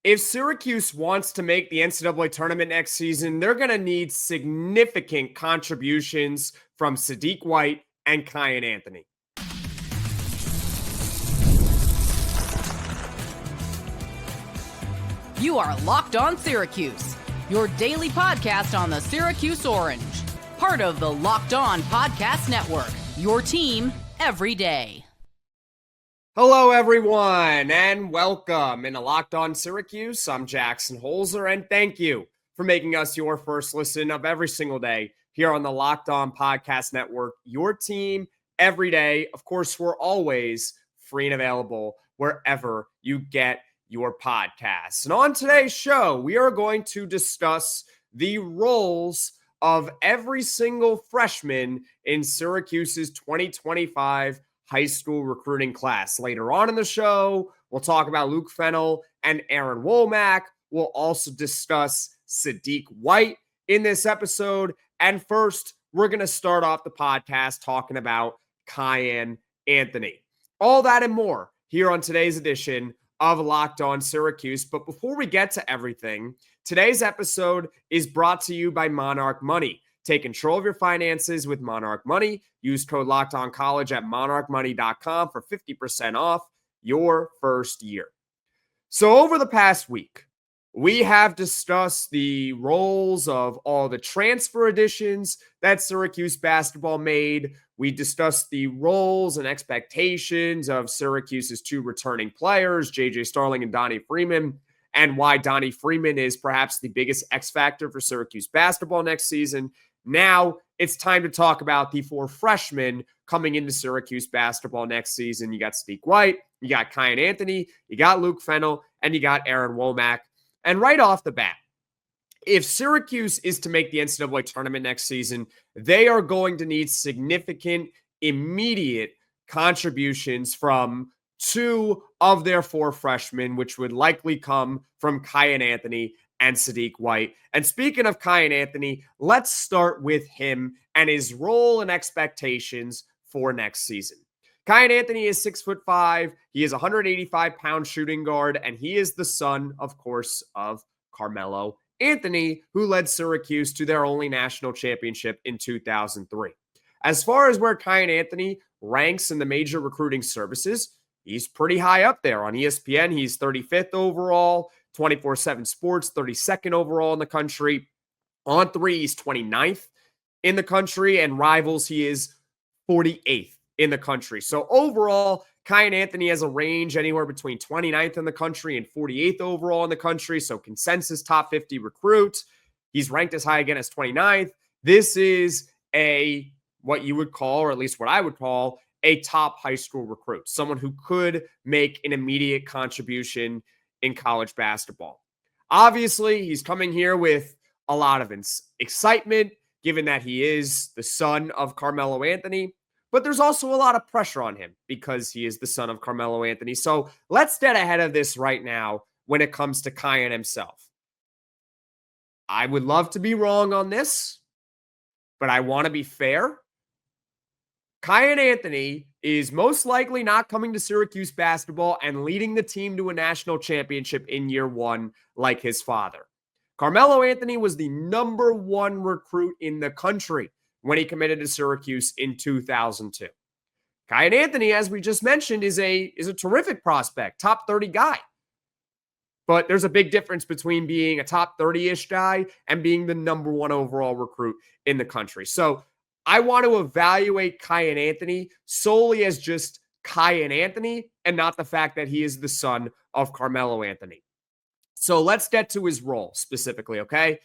If Syracuse wants to make the NCAA tournament next season, they're going to need significant contributions from Sadiq White and Kiyan Anthony. You are Locked On Syracuse, your daily podcast on the Syracuse Orange. Part of the Locked On Podcast Network, your team every day. Hello, everyone, and welcome into Locked On Syracuse. I'm Jackson Holzer, and thank you for making us your first listen of every single day here on the Locked On Podcast Network, your team every day. Of course, we're always free and available wherever you get your podcasts. And on today's show, we are going to discuss the roles of every single freshman in Syracuse's 2025 high school recruiting class. Later on in the show, we'll talk about Luke Fennell and Aaron Womack. We'll also discuss Sadiq White in this episode. And first, we're going to start off the podcast talking about Kiyan Anthony. All that and more here on today's edition of Locked On Syracuse. But before we get to everything, today's episode is brought to you by Monarch Money. Take control of your finances with Monarch Money. Use code LOCKEDONCollege at monarchmoney.com for 50% off your first year. So over the past week, we have discussed the roles of all the transfer additions that Syracuse basketball made. We discussed the roles and expectations of Syracuse's two returning players, JJ Starling and Donnie Freeman, and why Donnie Freeman is perhaps the biggest X factor for Syracuse basketball next season. Now it's time to talk about the four freshmen coming into Syracuse basketball next season. You got Sadiq White, you got Kiyan Anthony, you got Luke Fennell, and you got Aaron Womack. And right off the bat, if Syracuse is to make the NCAA tournament next season, they are going to need significant, immediate contributions from two of their four freshmen, which would likely come from Kiyan Anthony and Sadiq White. And speaking of Kiyan Anthony, let's start with him and his role and expectations for next season. Kiyan Anthony is 6'5". He is a 185-pound shooting guard, and he is the son, of course, of Carmelo Anthony, who led Syracuse to their only national championship in 2003. As far as where Kiyan Anthony ranks in the major recruiting services, he's pretty high up there. On ESPN, he's 35th overall. 24/7 Sports, 32nd overall in the country. On three, he's 29th in the country, and Rivals, he is 48th in the country. So overall, Kiyan Anthony has a range anywhere between 29th in the country and 48th overall in the country. So consensus top 50 recruit. He's ranked as high again as 29th. This is what you would call, or at least what I would call, a top high school recruit. Someone who could make an immediate contribution in college basketball. Obviously, he's coming here with a lot of excitement, given that he is the son of Carmelo Anthony, but there's also a lot of pressure on him because he is the son of Carmelo Anthony. So let's get ahead of this right now when it comes to Kiyan himself. I would love to be wrong on this, but I want to be fair. Kiyan Anthony is most likely not coming to Syracuse basketball and leading the team to a national championship in year one like his father. Carmelo Anthony was the number one recruit in the country when he committed to Syracuse in 2002. Kiyan Anthony, as we just mentioned, is a terrific prospect, top 30 guy. But there's a big difference between being a top 30-ish guy and being the number one overall recruit in the country. So I want to evaluate Kiyan Anthony solely as just Kiyan Anthony and not the fact that he is the son of Carmelo Anthony. So let's get to his role specifically, okay?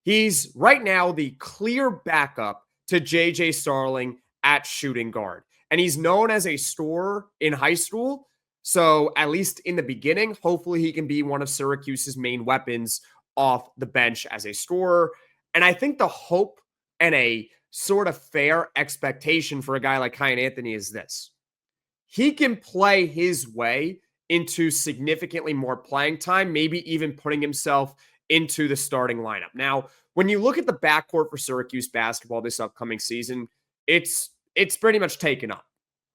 He's right now the clear backup to JJ Starling at shooting guard. And he's known as a scorer in high school. So at least in the beginning, hopefully he can be one of Syracuse's main weapons off the bench as a scorer. And I think the hope and a sort of fair expectation for a guy like Kiyan Anthony is this. He can play his way into significantly more playing time, maybe even putting himself into the starting lineup. Now, when you look at the backcourt for Syracuse basketball this upcoming season, it's pretty much taken up,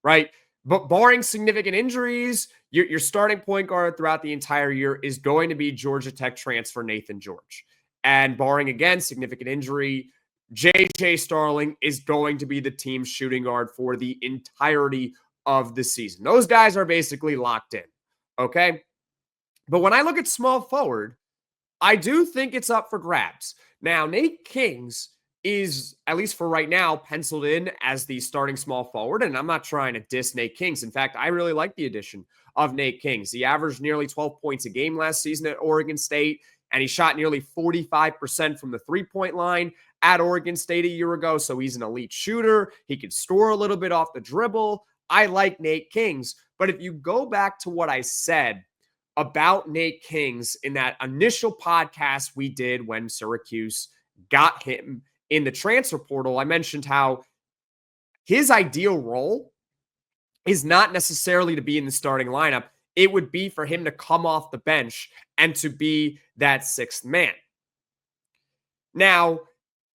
right? But barring significant injuries, your starting point guard throughout the entire year is going to be Georgia Tech transfer Nathan George. And barring, again, significant injury, JJ Starling is going to be the team's shooting guard for the entirety of the season. Those guys are basically locked in. Okay. But when I look at small forward, I do think it's up for grabs. Now, Nate Kings is, at least for right now, penciled in as the starting small forward. And I'm not trying to diss Nate Kings. In fact, I really like the addition of Nate Kings. He averaged nearly 12 points a game last season at Oregon State, and he shot nearly 45% from the three-point line at Oregon State a year ago. So he's an elite shooter. He can score a little bit off the dribble. I like Nate Kings. But if you go back to what I said about Nate Kings in that initial podcast we did when Syracuse got him in the transfer portal, I mentioned how his ideal role is not necessarily to be in the starting lineup. It would be for him to come off the bench and to be that sixth man. Now,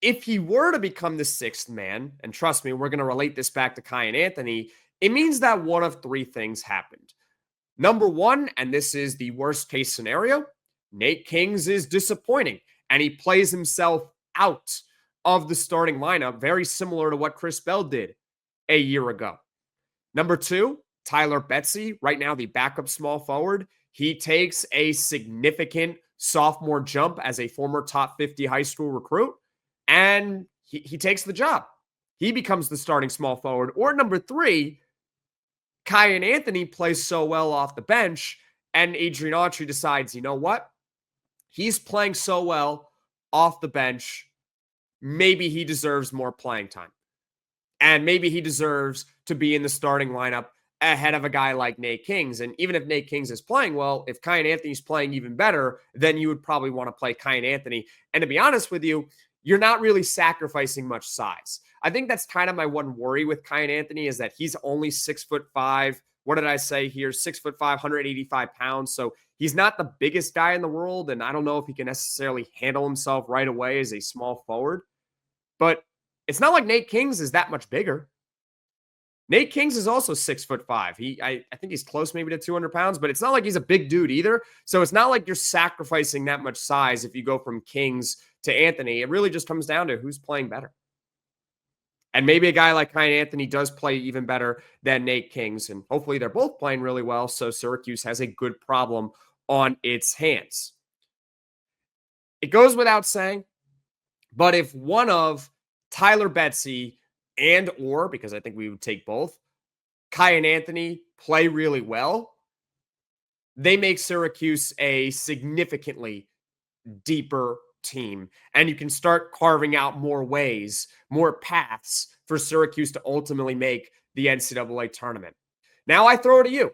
if he were to become the sixth man, and trust me, we're going to relate this back to Kiyan Anthony, it means that one of three things happened. Number one, and this is the worst case scenario, Nate Kings is disappointing and he plays himself out of the starting lineup, very similar to what Chris Bell did a year ago. Number two, Tyler Betsy, right now the backup small forward, he takes a significant sophomore jump as a former top 50 high school recruit, and he takes the job. He becomes the starting small forward. Or number three, Kiyan Anthony plays so well off the bench, and Adrian Autry decides, you know what? He's playing so well off the bench, maybe he deserves more playing time. And maybe he deserves to be in the starting lineup ahead of a guy like Nate Kings. And even if Nate Kings is playing well, if Kiyan Anthony's playing even better, then you would probably want to play Kiyan Anthony. And to be honest with you, you're not really sacrificing much size. I think that's kind of my one worry with Kiyan Anthony is that he's only 6'5". What did I say here? 6'5", 185 pounds. So he's not the biggest guy in the world. And I don't know if he can necessarily handle himself right away as a small forward. But it's not like Nate Kings is that much bigger. Nate Kings is also 6'5". I think he's close maybe to 200 pounds, but it's not like he's a big dude either. So it's not like you're sacrificing that much size if you go from Kings to Anthony. It really just comes down to who's playing better. And maybe a guy like Kiyan Anthony does play even better than Nate Kings. And hopefully they're both playing really well. So Syracuse has a good problem on its hands. It goes without saying, but if one of Tyler Betsy and or, because I think we would take both, Kiyan Anthony play really well, they make Syracuse a significantly deeper team. And you can start carving out more ways, more paths for Syracuse to ultimately make the NCAA tournament. Now I throw it to you.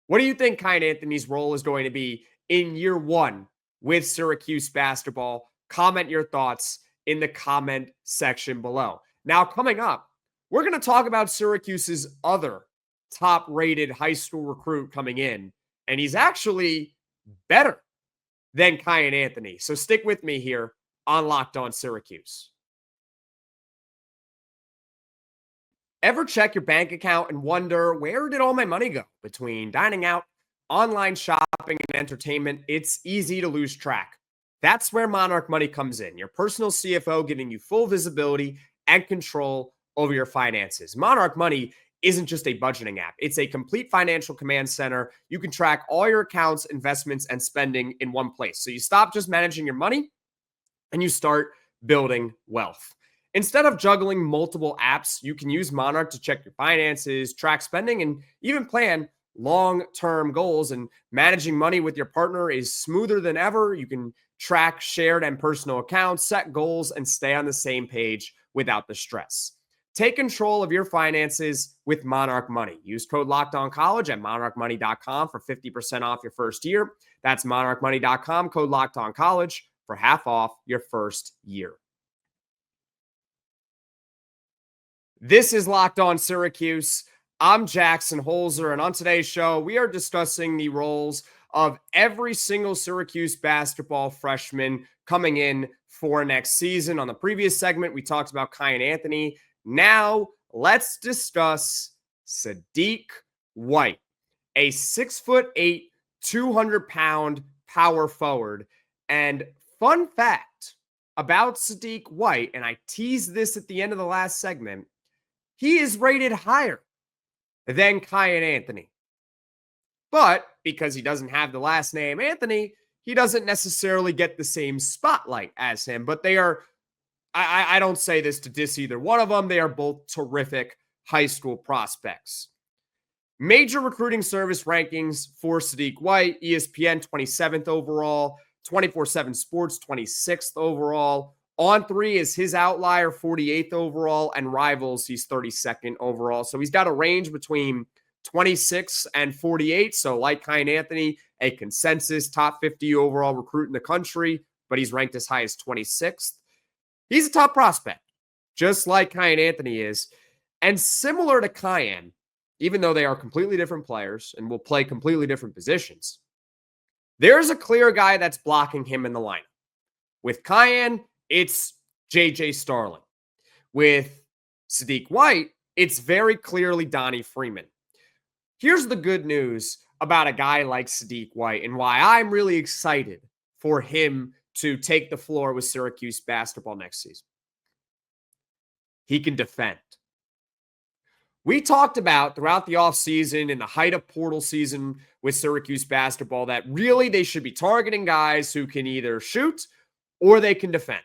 What do you think Kiyan Anthony's role is going to be in year one with Syracuse basketball? Comment your thoughts in the comment section below. Now, coming up, we're going to talk about Syracuse's other top-rated high school recruit coming in, and he's actually better than Kiyan Anthony. So stick with me here on Locked On Syracuse. Ever check your bank account and wonder, where did all my money go? Between dining out, online shopping, and entertainment, it's easy to lose track. That's where Monarch Money comes in, your personal CFO giving you full visibility and control over your finances. Monarch Money isn't just a budgeting app. It's a complete financial command center. You can track all your accounts, investments, and spending in one place. So you stop just managing your money and you start building wealth. Instead of juggling multiple apps, you can use Monarch to check your finances, track spending, and even plan long-term goals. And managing money with your partner is smoother than ever. You can track shared and personal accounts, set goals, and stay on the same page without the stress. Take control of your finances with Monarch Money. Use code LOCKEDONCollege at monarchmoney.com for 50% off your first year. That's monarchmoney.com, code LOCKEDONCollege for half off your first year. This is Locked On Syracuse. I'm Jackson Holzer, and on today's show, we are discussing the roles of every single Syracuse basketball freshman coming in for next season. On the previous segment, we talked about Kiyan Anthony. Now, let's discuss Sadiq White, a 6'8", 200-pound power forward. And fun fact about Sadiq White, and I teased this at the end of the last segment, he is rated higher than Kiyan Anthony. But because he doesn't have the last name Anthony, he doesn't necessarily get the same spotlight as him. But they are, I don't say this to diss either one of them, they are both terrific high school prospects. Major recruiting service rankings for Sadiq White: ESPN 27th overall, 24/7 Sports 26th overall. On3 is his outlier, 48th overall, and Rivals, he's 32nd overall. So he's got a range between 26 and 48. So like Kiyan Anthony, a consensus top 50 overall recruit in the country, but he's ranked as high as 26th. He's a top prospect, just like Kiyan Anthony is. And similar to Kiyan, even though they are completely different players and will play completely different positions, there's a clear guy that's blocking him in the lineup. With Kiyan, it's JJ Starling. With Sadiq White, it's very clearly Donnie Freeman. Here's the good news about a guy like Sadiq White and why I'm really excited for him to take the floor with Syracuse basketball next season. He can defend. We talked about throughout the offseason and the height of portal season with Syracuse basketball that really they should be targeting guys who can either shoot or they can defend.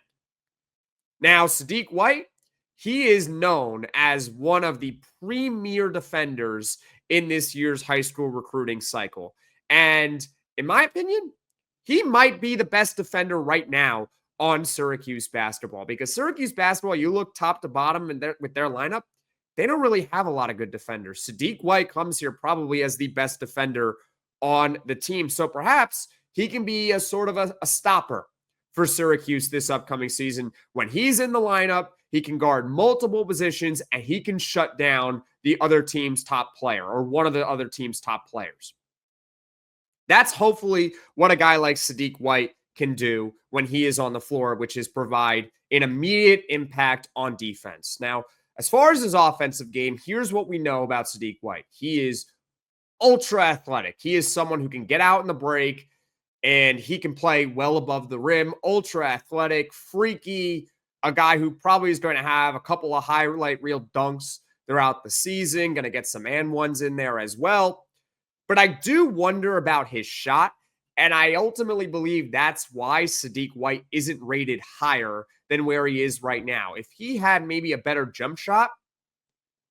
Now, Sadiq White, he is known as one of the premier defenders in this year's high school recruiting cycle. And in my opinion, he might be the best defender right now on Syracuse basketball, because Syracuse basketball, you look top to bottom and with their lineup, they don't really have a lot of good defenders. Sadiq White comes here probably as the best defender on the team. So perhaps he can be a sort of a stopper for Syracuse this upcoming season. When he's in the lineup, he can guard multiple positions and he can shut down the other team's top player or one of the other team's top players. That's hopefully what a guy like Sadiq White can do when he is on the floor, which is provide an immediate impact on defense. Now, as far as his offensive game, here's what we know about Sadiq White. He is ultra athletic. He is someone who can get out in the break and he can play well above the rim. Ultra athletic, freaky, a guy who probably is going to have a couple of highlight reel dunks throughout the season, going to get some and ones in there as well. But I do wonder about his shot, and I ultimately believe that's why Sadiq White isn't rated higher than where he is right now. If he had maybe a better jump shot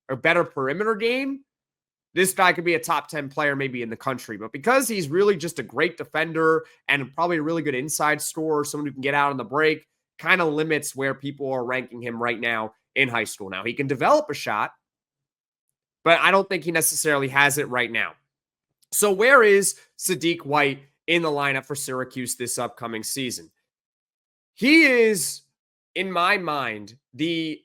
or better perimeter game, this guy could be a top 10 player maybe in the country. But because he's really just a great defender and probably a really good inside scorer, someone who can get out on the break, kind of limits where people are ranking him right now in high school. Now, he can develop a shot, but I don't think he necessarily has it right now. So where is Sadiq White in the lineup for Syracuse this upcoming season? He is, in my mind, the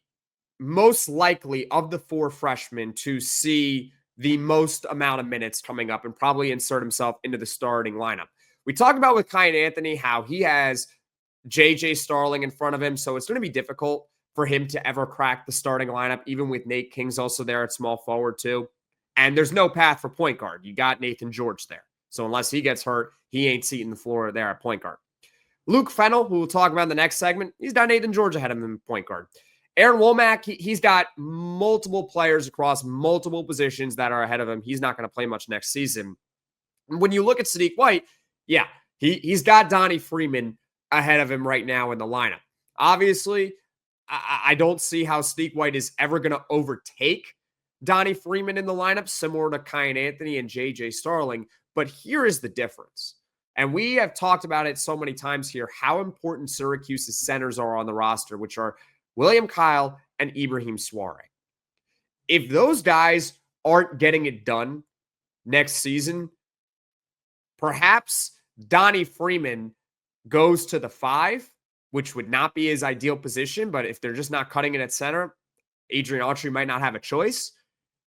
most likely of the four freshmen to see the most amount of minutes coming up and probably insert himself into the starting lineup. We talked about with Kiyan Anthony how he has JJ Starling in front of him, so it's going to be difficult for him to ever crack the starting lineup, even with Nate King's also there at small forward too. And there's no path for point guard. You got Nathan George there. So unless he gets hurt, he ain't seating the floor there at point guard. Luke Fennell, who we'll talk about in the next segment, he's got Nathan George ahead of him in point guard. Aaron Womack, he's got multiple players across multiple positions that are ahead of him. He's not going to play much next season. When you look at Sadiq White, yeah, he's got Donnie Freeman ahead of him right now in the lineup. Obviously, I don't see how Sadiq White is ever going to overtake Donnie Freeman in the lineup, similar to Kiyan Anthony and JJ Starling. But here is the difference. And we have talked about it so many times here, how important Syracuse's centers are on the roster, which are William Kyle and Ibrahim Soare. If those guys aren't getting it done next season, perhaps Donnie Freeman goes to the 5, which would not be his ideal position. But if they're just not cutting it at center, Adrian Autry might not have a choice.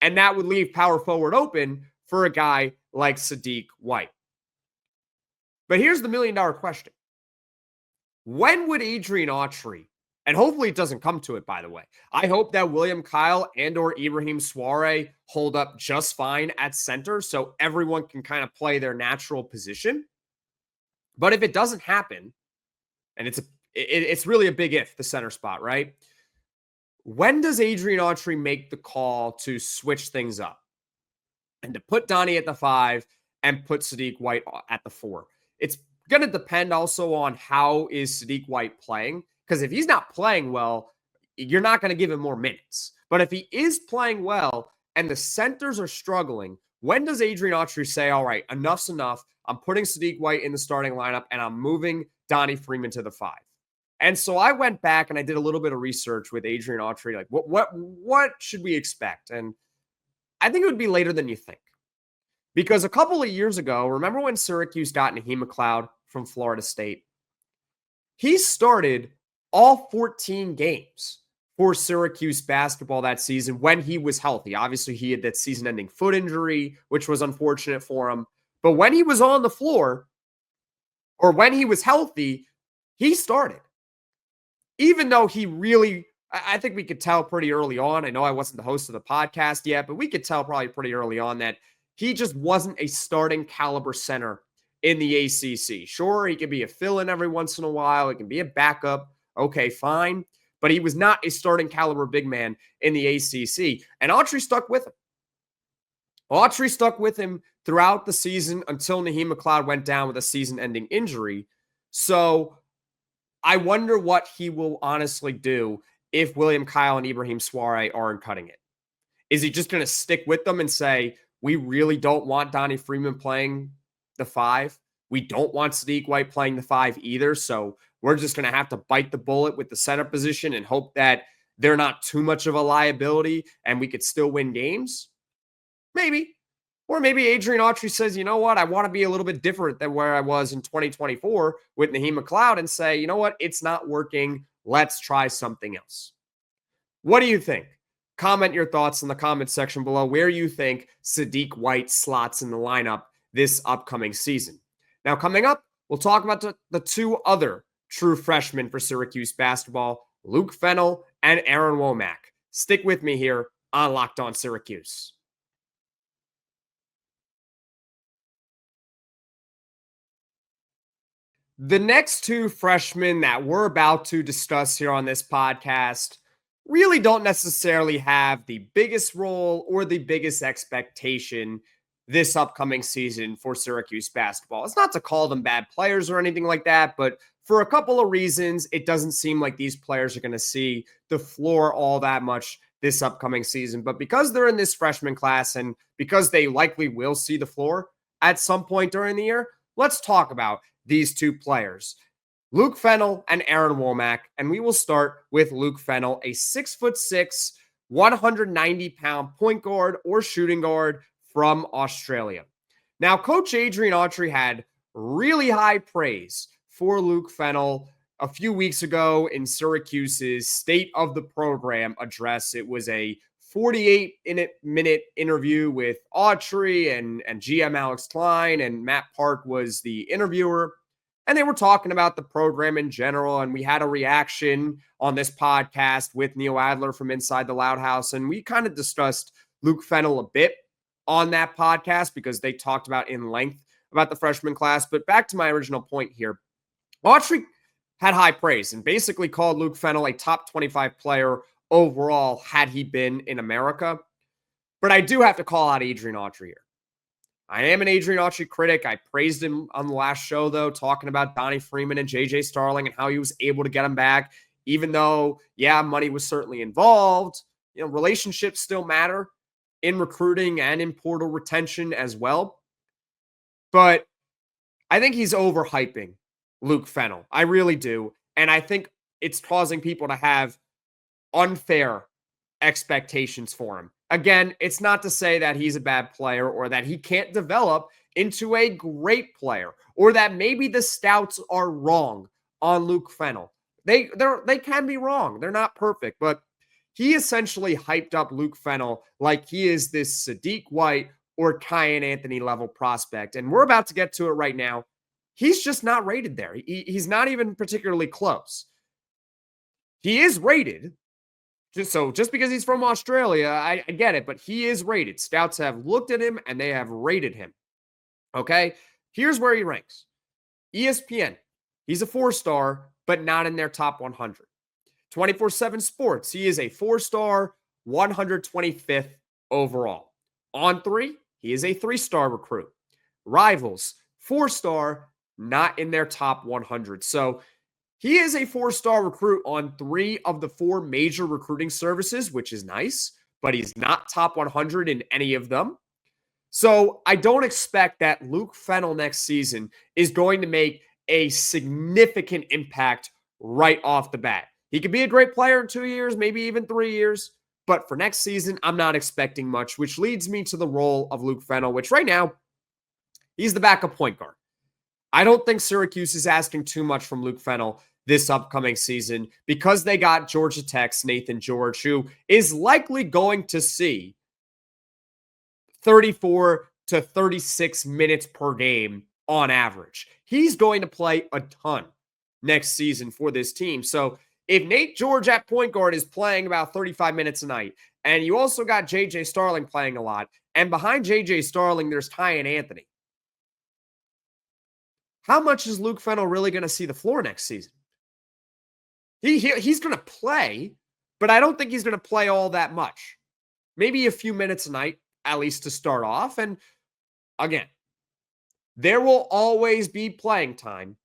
And that would leave power forward open for a guy like Sadiq White. But here's the $1 million question. When would Adrian Autry And hopefully it doesn't come to it, by the way. I hope that William Kyle and or Ibrahim Suare hold up just fine at center so everyone can kind of play their natural position. But if it doesn't happen, and it's really a big if, the center spot, right? When does Adrian Autry make the call to switch things up and to put Donnie at the 5 and put Sadiq White at the 4? It's going to depend also on how is Sadiq White playing. Because if he's not playing well, you're not going to give him more minutes. But if he is playing well and the centers are struggling, when does Adrian Autry say, all right, enough's enough. I'm putting Sadiq White in the starting lineup and I'm moving Donnie Freeman to the 5? And so I went back and I did a little bit of research with Adrian Autry. Like, what should we expect? And I think it would be later than you think. Because a couple of years ago, remember when Syracuse got Naheem McLeod from Florida State? He started all 14 games for Syracuse basketball that season when he was healthy. Obviously, he had that season-ending foot injury, which was unfortunate for him. But when he was on the floor, or when he was healthy, he started. Even though he really, I think we could tell pretty early on, I know I wasn't the host of the podcast yet, but we could tell probably pretty early on that he just wasn't a starting caliber center in the ACC. Sure, he could be a fill-in every once in a while. He can be a backup. Okay, fine. But he was not a starting caliber big man in the ACC. And Autry stuck with him. Autry stuck with him throughout the season until Naheem McLeod went down with a season-ending injury. So I wonder what he will honestly do if William Kyle and Ibrahim Suare aren't cutting it. Is he just going to stick with them and say, we really don't want Donnie Freeman playing the 5? We don't want Sadiq White playing the 5 either. So we're just going to have to bite the bullet with the center position and hope that they're not too much of a liability and we could still win games? Maybe. Or maybe Adrian Autry says, you know what, I want to be a little bit different than where I was in 2024 with Naheem McLeod and say, you know what, it's not working. Let's try something else. What do you think? Comment your thoughts in the comment section below where you think Sadiq White slots in the lineup this upcoming season. Now, coming up, we'll talk about the two other true freshmen for Syracuse basketball, Luke Fennell and Aaron Womack. Stick with me here on Locked On Syracuse. The next two freshmen that we're about to discuss here on this podcast really don't necessarily have the biggest role or the biggest expectation this upcoming season for Syracuse basketball. It's not to call them bad players or anything like that, but for a couple of reasons, it doesn't seem like these players are going to see the floor all that much this upcoming season. But because they're in this freshman class and because they likely will see the floor at some point during the year, let's talk about these two players, Luke Fennell and Aaron Womack. And we will start with Luke Fennell, a 6'6", 190-pound point guard or shooting guard from Australia. Now, Coach Adrian Autry had really high praise for Luke Fennell a few weeks ago in State of the Program address. It was a 48-minute interview with Autry and GM Alex Klein, and Matt Park was the interviewer. And they were talking about the program in general, and we had a reaction on this podcast with Neil Adler from Inside the Loud House, and we kind of discussed Luke Fennell a bit on that podcast because they talked about in length about the freshman class. But back to my original point here, Autry had high praise and basically called Luke Fennell a top 25 player overall had he been in America. But I do have to call out Adrian Autry here. I am an Adrian Autry critic. I praised him on the last show, though, talking about Donnie Freeman and JJ Starling and how he was able to get him back, even though, yeah, money was certainly involved. You know, relationships still matter in recruiting and in portal retention as well. But I think he's overhyping Luke Fennell. I really do. And I think it's causing people to have unfair expectations for him. Again, it's not to say that he's a bad player or that he can't develop into a great player or that maybe the scouts are wrong on Luke Fennell. They can be wrong. They're not perfect, but he essentially hyped up Luke Fennell like he is this Sadiq White or Kiyan Anthony level prospect. And we're about to get to it right now. He's just not rated there. He's not even particularly close. He is rated. Just because he's from Australia, I get it, but he is rated. Scouts have looked at him and they have rated him. Okay? Here's where he ranks. ESPN, he's a 4-star, but not in their top 100. 24/7 Sports, he is a 4-star, 125th overall. On3, he is a 3-star recruit. Rivals, 4-star, not in their top 100. So he is a 4-star recruit on 3 of the 4 major recruiting services, which is nice, but he's not top 100 in any of them. So I don't expect that Luke Fennell next season is going to make a significant impact right off the bat. He could be a great player in 2 years, maybe even 3 years. But for next season, I'm not expecting much, which leads me to the role of Luke Fennell, which right now, he's the backup point guard. I don't think Syracuse is asking too much from Luke Fennell this upcoming season because they got Georgia Tech's Nathan George, who is likely going to see 34 to 36 minutes per game on average. He's going to play a ton next season for this team. So if Nate George at point guard is playing about 35 minutes a night, and you also got JJ Starling playing a lot, and behind JJ Starling, there's Kiyan Anthony, how much is Luke Fennell really going to see the floor next season? He's going to play, but I don't think he's going to play all that much. Maybe a few minutes a night, at least to start off. And again, there will always be playing time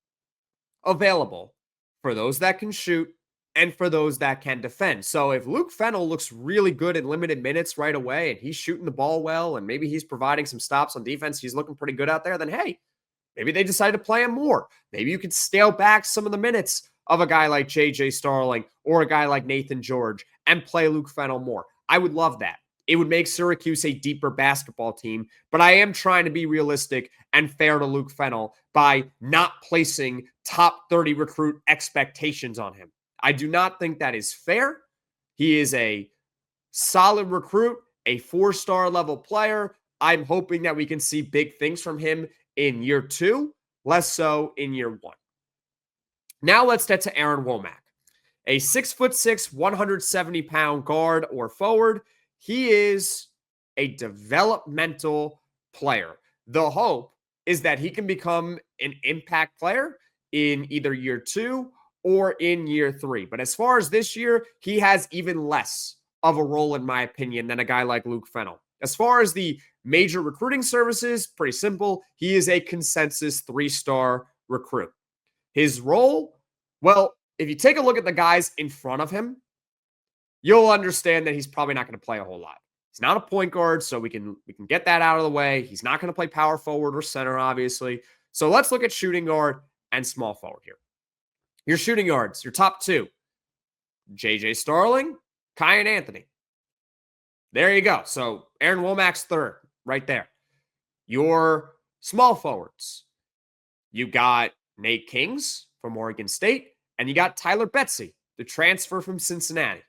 available for those that can shoot and for those that can defend. So if Luke Fennell looks really good in limited minutes right away and he's shooting the ball well and maybe he's providing some stops on defense, he's looking pretty good out there, then hey, maybe they decide to play him more. Maybe you could scale back some of the minutes of a guy like JJ Starling or a guy like Nathan George and play Luke Fennell more. I would love that. It would make Syracuse a deeper basketball team, but I am trying to be realistic and fair to Luke Fennell by not placing top 30 recruit expectations on him. I do not think that is fair. He is a solid recruit, a 4-star level player. I'm hoping that we can see big things from him in year 2, less so in year 1. Now let's get to Aaron Womack, a 6'6", 170-pound guard or forward. He is a developmental player. The hope is that he can become an impact player in either year 2 or in year 3. But as far as this year, he has even less of a role, in my opinion, than a guy like Luke Fennell. As far as the major recruiting services, pretty simple. He is a consensus 3-star recruit. His role, well, if you take a look at the guys in front of him, you'll understand that he's probably not going to play a whole lot. He's not a point guard, so we can get that out of the way. He's not going to play power forward or center, obviously. So let's look at shooting guard and small forward here. Your shooting guards, your top 2, JJ Starling, Kiyan Anthony. There you go. So Aaron Womack's 3rd right there. Your small forwards, you got Nate Kings from Oregon State, and you got Tyler Betsy, the transfer from Cincinnati.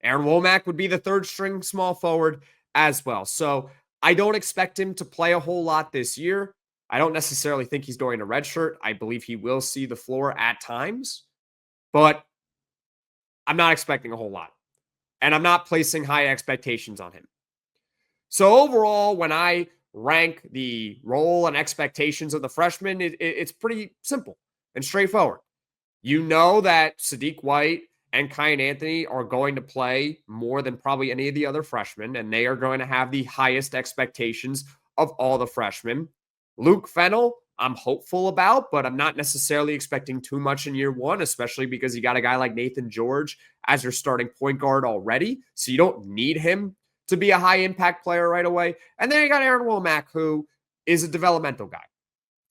Aaron Womack would be the 3rd string small forward as well. So I don't expect him to play a whole lot this year. I don't necessarily think he's going to redshirt. I believe he will see the floor at times, but I'm not expecting a whole lot. And I'm not placing high expectations on him. So overall, when I rank the role and expectations of the freshmen, it's pretty simple and straightforward. You know that Sadiq White and Kiyan Anthony are going to play more than probably any of the other freshmen, and they are going to have the highest expectations of all the freshmen. Luke Fennell, I'm hopeful about, but I'm not necessarily expecting too much in year 1, especially because you got a guy like Nathan George as your starting point guard already, so you don't need him to be a high-impact player right away. And then you got Aaron Womack, who is a developmental guy.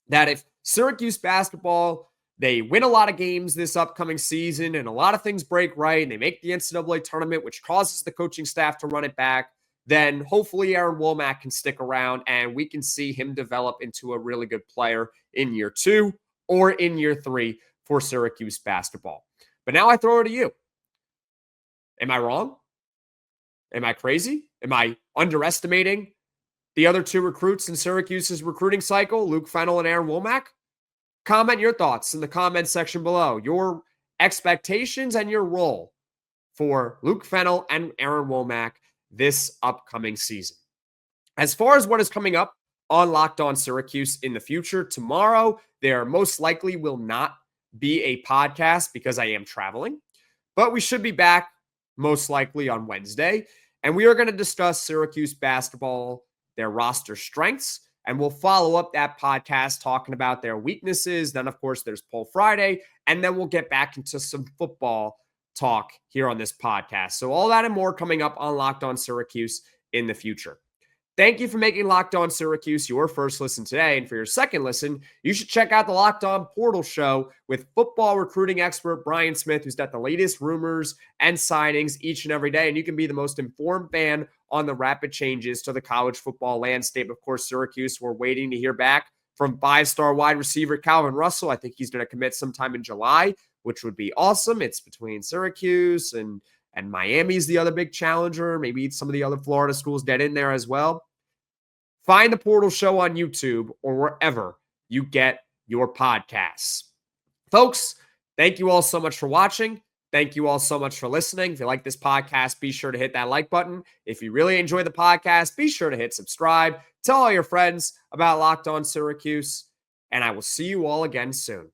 That if Syracuse basketball, they win a lot of games this upcoming season and a lot of things break right and they make the NCAA tournament, which causes the coaching staff to run it back, then hopefully Aaron Womack can stick around and we can see him develop into a really good player in year 2 or in year 3 for Syracuse basketball. But now I throw it to you. Am I wrong? Am I crazy? Am I underestimating the other 2 recruits in Syracuse's recruiting cycle, Luke Fennell and Aaron Womack? Comment your thoughts in the comments section below. Your expectations and your role for Luke Fennell and Aaron Womack this upcoming season. As far as what is coming up on Locked On Syracuse in the future, tomorrow there most likely will not be a podcast because I am traveling, but we should be back most likely on Wednesday, and we are going to discuss Syracuse basketball, their roster strengths, and we'll follow up that podcast talking about their weaknesses. Then, of course, there's Poll Friday, and then we'll get back into some football talk here on this podcast. So all that and more coming up on Locked On Syracuse in the future. Thank you for making Locked On Syracuse your first listen today. And for your second listen, you should check out the Locked On Portal Show with football recruiting expert Brian Smith, who's got the latest rumors and signings each and every day. And you can be the most informed fan on the rapid changes to the college football landscape. Of course, Syracuse, we're waiting to hear back from 5-star wide receiver Calvin Russell. I think he's going to commit sometime in July, which would be awesome. It's between Syracuse and Miami's the other big challenger. Maybe some of the other Florida schools get in there as well. Find the Portal Show on YouTube or wherever you get your podcasts. Folks, thank you all so much for watching. Thank you all so much for listening. If you like this podcast, be sure to hit that like button. If you really enjoy the podcast, be sure to hit subscribe. Tell all your friends about Locked On Syracuse, and I will see you all again soon.